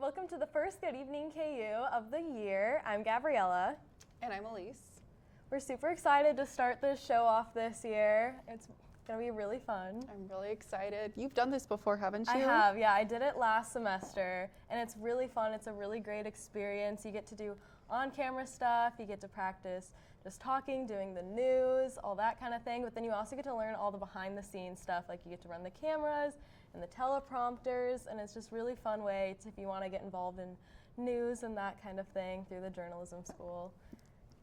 welcome to the first Good Evening KU of the year. I'm Gabriella. And I'm Elise. We're super excited to start this show off this year. It's going to be really fun. I'm really excited. You've done this before, haven't you? I have, yeah. I did it last semester, and it's really fun. It's a really great experience. You get to do on-camera stuff. You get to practice just talking, doing the news, all that kind of thing. But then you also get to learn all the behind-the-scenes stuff, like you get to run the cameras and the teleprompters, and it's just really fun way to, if you want to get involved in news and that kind of thing through the journalism school.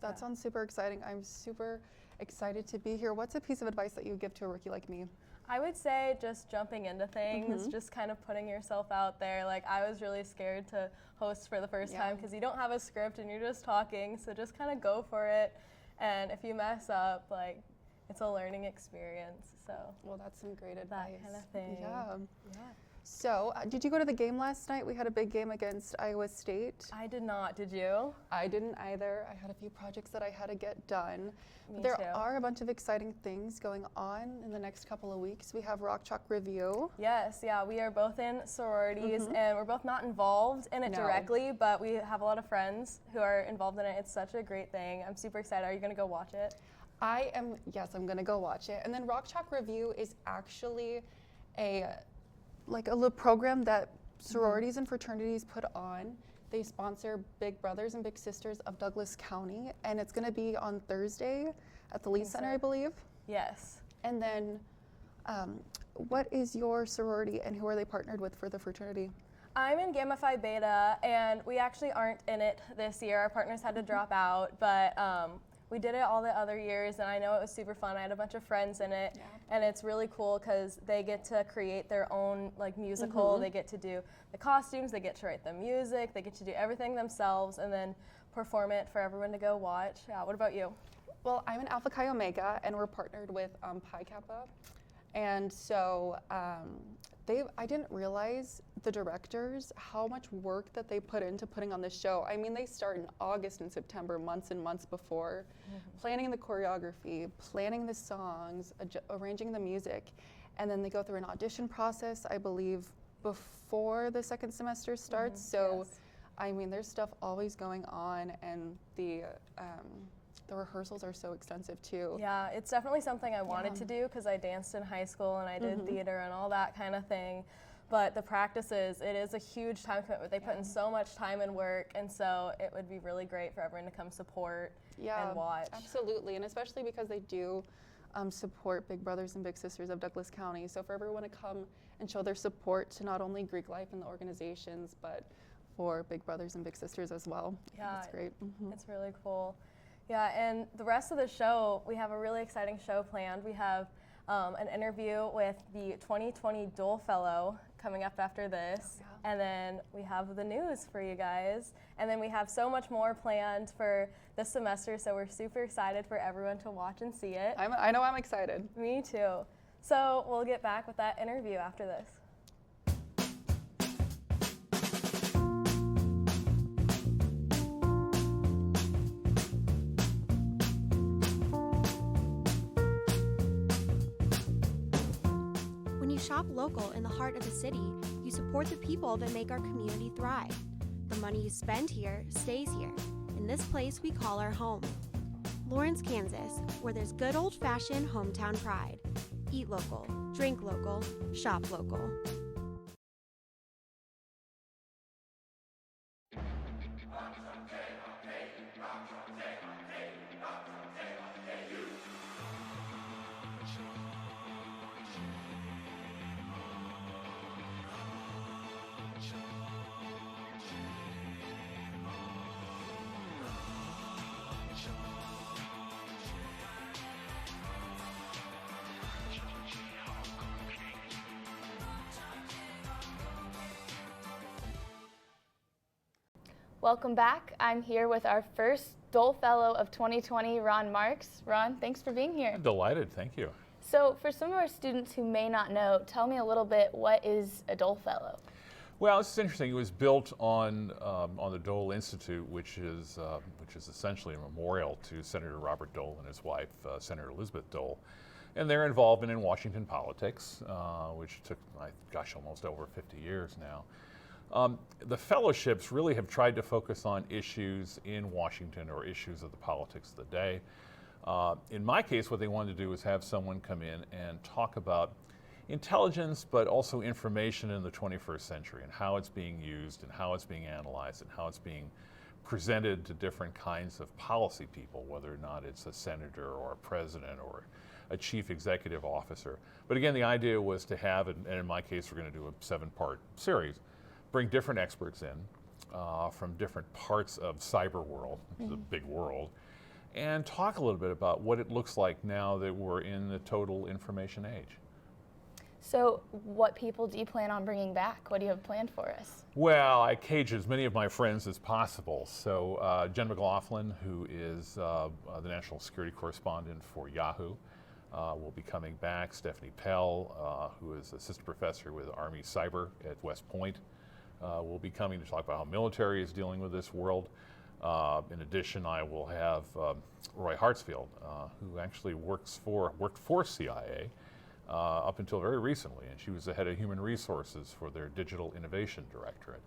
That sounds super exciting. I'm super excited to be here. What's a piece of advice that you would give to a rookie like me? I would say just jumping into things, just kind of putting yourself out there. Like, I was really scared to host for the first time because you don't have a script and you're just talking, so just kind of go for it. And if you mess up, like, it's a learning experience. So, well, that's some great advice. That kind of thing. Yeah. So, did you go to the game last night? We had a big game against Iowa State. I did not. Did you? I didn't either. I had a few projects that I had to get done. Me there too. are a bunch of exciting things going on in the next couple of weeks. We have Rock Chalk Review. Yes, yeah. We are both in sororities, and we're both not involved in it directly, but we have a lot of friends who are involved in it. It's such a great thing. I'm super excited. Are you going to go watch it? I am, yes, I'm going to go watch it. And then Rock Chalk Review is actually a little program that sororities and fraternities put on. They sponsor Big Brothers and Big Sisters of Douglas County, and it's going to be on Thursday at the Lee Center, I believe. Yes. And then what is your sorority and who are they partnered with for the fraternity? I'm in Gamma Phi Beta, and we actually aren't in it this year. Our partners had to drop out, but we did it all the other years, and I know it was super fun. I had a bunch of friends in it, and it's really cool because they get to create their own musical. They get to do the costumes, they get to write the music, they get to do everything themselves, and then perform it for everyone to go watch. Yeah, what about you? Well, I'm an Alpha Chi Omega, and we're partnered with Pi Kappa, and so I didn't realize, the directors, how much work that they put into putting on this show. I mean, they start in August and September, months and months before, planning the choreography, planning the songs, arranging the music, and then they go through an audition process, I believe, before the second semester starts. So, I mean, there's stuff always going on, and the rehearsals are so extensive too. Yeah, it's definitely something I wanted to do because I danced in high school and I did theater and all that kind of thing. But the practices, it is a huge time commitment. They put in so much time and work, and so it would be really great for everyone to come support and watch. Absolutely, and especially because they do support Big Brothers and Big Sisters of Douglas County. So for everyone to come and show their support to not only Greek life and the organizations, but for Big Brothers and Big Sisters as well. Yeah, that's great. It's really cool. Yeah, and the rest of the show, we have a really exciting show planned. We have an interview with the 2020 Dole Fellow coming up after this, and then we have the news for you guys, and then we have so much more planned for this semester, so we're super excited for everyone to watch and see it. I know I'm excited. Me too. So we'll get back with that interview after this. Shop local in the heart of the city, you support the people that make our community thrive. The money you spend here stays here, in this place we call our home. Lawrence, Kansas, where there's good old-fashioned hometown pride. Eat local, drink local, shop local. Welcome back. I'm here with our first Dole Fellow of 2020, Ron Marks. Ron, thanks for being here. I'm delighted, thank you. So for some of our students who may not know, tell me a little bit, what is a Dole Fellow? Well, this is interesting. It was built on the Dole Institute, which is essentially a memorial to Senator Robert Dole and his wife, Senator Elizabeth Dole. And they're involved in Washington politics, which took, almost over 50 years now. The fellowships really have tried to focus on issues in Washington or issues of the politics of the day. In my case, what they wanted to do was have someone come in and talk about intelligence, but also information in the 21st century and how it's being used and how it's being analyzed and how it's being presented to different kinds of policy people, whether or not it's a senator or a president or a chief executive officer. But again, the idea was to have, and in my case, we're going to do a 7-part series, bring different experts in from different parts of cyber world, which is a big world, and talk a little bit about what it looks like now that we're in the total information age. So what people do you plan on bringing back? What do you have planned for us? Well, I cage as many of my friends as possible. So Jen McLaughlin, who is the national security correspondent for Yahoo, will be coming back. Stephanie Pell, who is assistant professor with Army Cyber at West Point, will be coming to talk about how military is dealing with this world. In addition, I will have Roy Hartsfield, who actually worked for CIA up until very recently, and she was the head of human resources for their digital innovation directorate.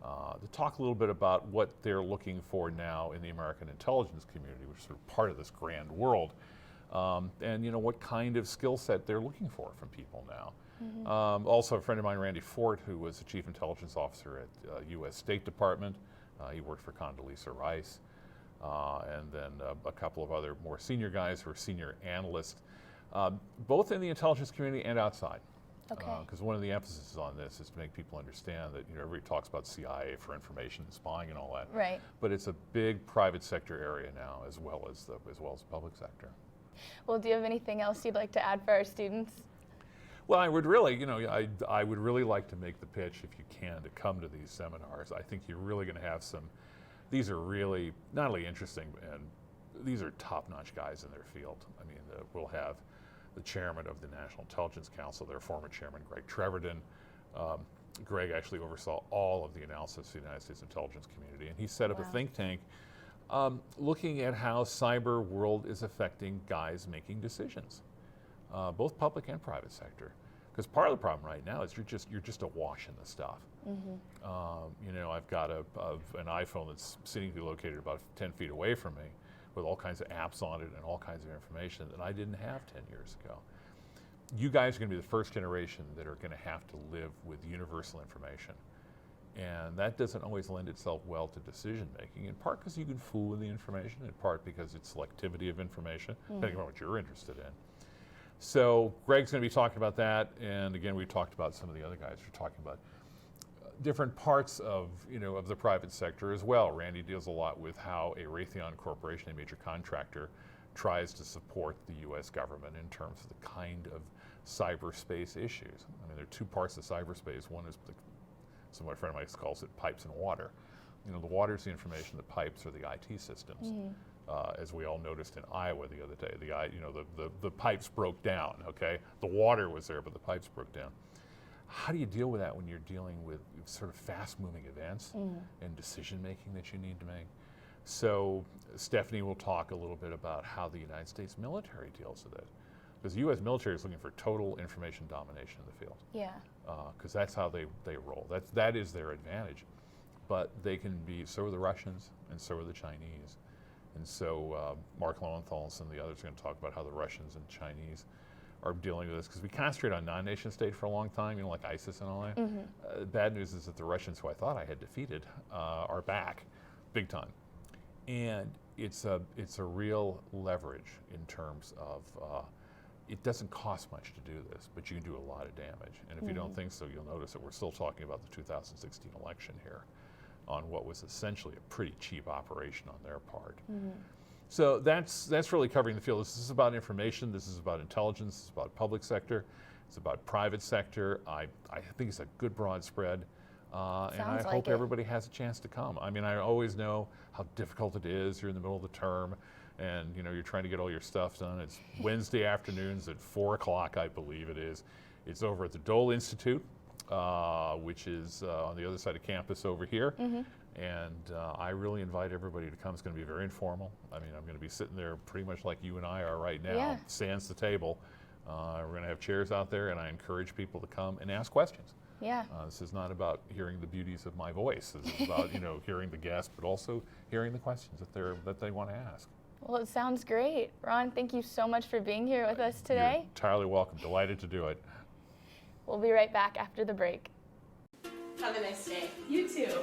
To talk a little bit about what they're looking for now in the American intelligence community, which is sort of part of this grand world, and you know what kind of skill set they're looking for from people now. Also, a friend of mine, Randy Fort, who was the chief intelligence officer at U.S. State Department. He worked for Condoleezza Rice, and then a couple of other more senior guys who are senior analysts, both in the intelligence community and outside. Okay. Because one of the emphases on this is to make people understand that, you know, everybody talks about CIA for information and spying and all that. Right. But it's a big private sector area now, as well as the public sector. Well, do you have anything else you'd like to add for our students? Well, I would really, you know, I would really like to make the pitch, if you can, to come to these seminars. I think you're really going to have some. These are really not only interesting, and these are top-notch guys in their field. I mean, we'll have the chairman of the National Intelligence Council, their former chairman, Greg Treverton. Greg actually oversaw all of the analysis of the United States intelligence community, and he set up a think tank looking at how cyber world is affecting guys making decisions, both public and private sector. Because part of the problem right now is you're just awash in the stuff. You know, I've got an iPhone that's seemingly located about 10 feet away from me, with all kinds of apps on it and all kinds of information that I didn't have 10 years ago. You guys are going to be the first generation that are going to have to live with universal information. And that doesn't always lend itself well to decision making, in part because you can fool with the information, in part because it's selectivity of information, depending on what you're interested in. So Greg's going to be talking about that, and again, we talked about some of the other guys who are talking about different parts of, you know, of the private sector as well. Randy deals a lot with how a Raytheon Corporation, a major contractor, tries to support the U.S. government in terms of the kind of cyberspace issues. I mean, there are two parts of cyberspace. One is so my friend of mine calls it pipes and water. You know, the water is the information, the pipes are the IT systems. As we all noticed in Iowa the other day, the pipes broke down, okay? The water was there, but the pipes broke down. How do you deal with that when you're dealing with sort of fast-moving events and decision-making that you need to make? So Stephanie will talk a little bit about how the United States military deals with it. Because the U.S. military is looking for total information domination in the field. Yeah. Because that's how they roll. That is their advantage. But they can be, so are the Russians, and so are the Chinese. And so Mark Lowenthal and some of the others are going to talk about how the Russians and Chinese are dealing with this, because we concentrate on non-nation state for a long time, you know, like ISIS and all that. Bad news is that the Russians, who I thought I had defeated, are back, big time. And it's a real leverage in terms of, it doesn't cost much to do this, but you can do a lot of damage. And if you don't think so, you'll notice that we're still talking about the 2016 election here, on what was essentially a pretty cheap operation on their part. So that's really covering the field. This is about information, this is about intelligence, this is about public sector, it's about private sector. I think it's a good broad spread, and I hope everybody has a chance to come. I mean, I always know how difficult it is. You're in the middle of the term, and you know, you're trying to get all your stuff done. It's Wednesday afternoons at 4 o'clock, I believe it is. It's over at the Dole Institute, which is on the other side of campus over here. And I really invite everybody to come. It's going to be very informal. I mean, I'm going to be sitting there pretty much like you and I are right now, sans the table. We're going to have chairs out there, and I encourage people to come and ask questions. Yeah. This is not about hearing the beauties of my voice. This is about hearing the guests, but also hearing the questions that they want to ask. Well, it sounds great. Ron, thank you so much for being here with us today. You're entirely welcome. Delighted to do it. We'll be right back after the break. Have a nice day. You too.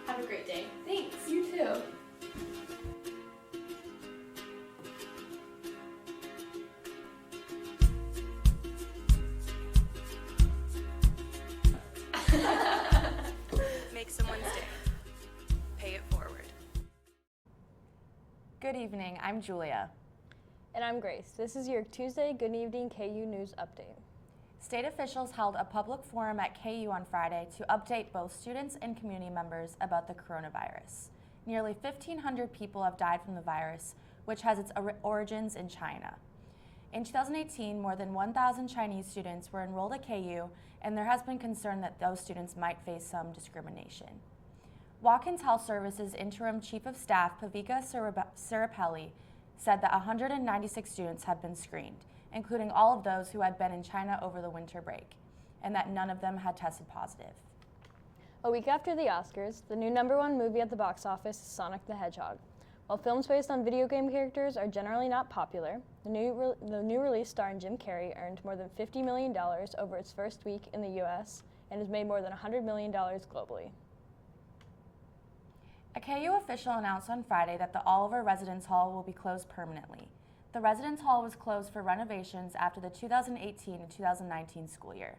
Have a great day. Thanks. You too. Make someone's day. Pay it forward. Good evening, I'm Julia. And I'm Grace. This is your Tuesday Good Evening KU News Update. State officials held a public forum at KU on Friday to update both students and community members about the coronavirus. Nearly 1,500 people have died from the virus, which has its origins in China. In 2018, more than 1,000 Chinese students were enrolled at KU, and there has been concern that those students might face some discrimination. Watkins Health Services Interim Chief of Staff Pavika Sirapelli said that 196 students have been screened, including all of those who had been in China over the winter break, and that none of them had tested positive. A week after the Oscars, the new #1 movie at the box office is Sonic the Hedgehog. While films based on video game characters are generally not popular, the new release starring Jim Carrey earned more than $50 million over its first week in the US and has made more than $100 million globally. A KU official announced on Friday that the Oliver Residence Hall will be closed permanently. The Residence Hall was closed for renovations after the 2018 and 2019 school year.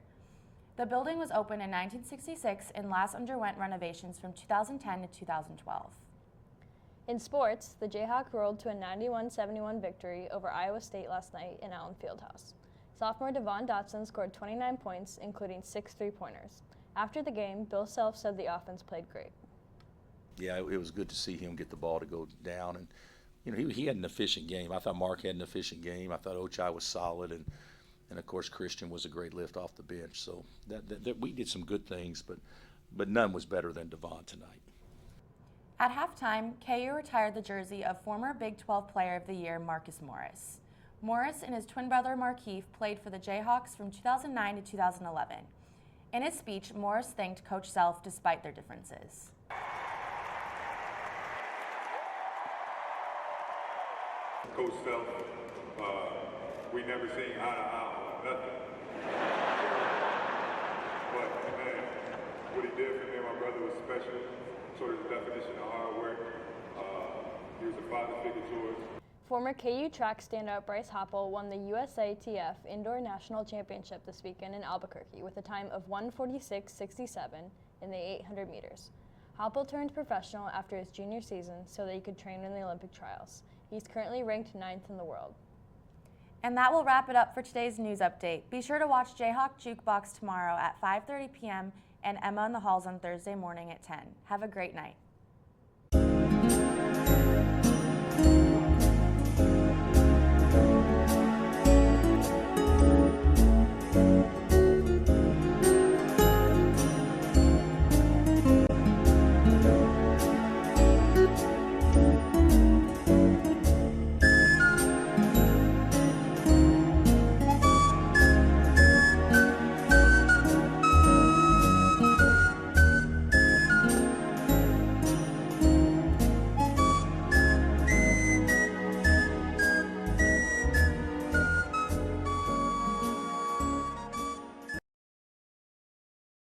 The building was opened in 1966 and last underwent renovations from 2010 to 2012. In sports, the Jayhawks rolled to a 91-71 victory over Iowa State last night in Allen Fieldhouse. Sophomore Devon Dotson scored 29 points, including 6 3-pointers. After the game, Bill Self said the offense played great. Yeah, it was good to see him get the ball to go down, and he had an efficient game. I thought Mark had an efficient game. I thought Ochai was solid, and of course Christian was a great lift off the bench. So that we did some good things, but none was better than Devon tonight. At halftime, KU retired the jersey of former Big 12 Player of the Year Marcus Morris. Morris and his twin brother Markeith played for the Jayhawks from 2009 to 2011. In his speech, Morris thanked Coach Self despite their differences. Coach Self, we never seen eye to eye on nothing. But man, what he did for me and my brother was special. Sort of the definition of hard work. He was a father figure to us. Former KU track standout Bryce Hoppel won the USATF Indoor National Championship this weekend in Albuquerque with a time of 1:46.67 in the 800 meters. Hoppel turned professional after his junior season so that he could train in the Olympic trials. He's currently ranked 9th in the world. And that will wrap it up for today's news update. Be sure to watch Jayhawk Jukebox tomorrow at 5:30 p.m. and Emma in the Halls on Thursday morning at 10. Have a great night.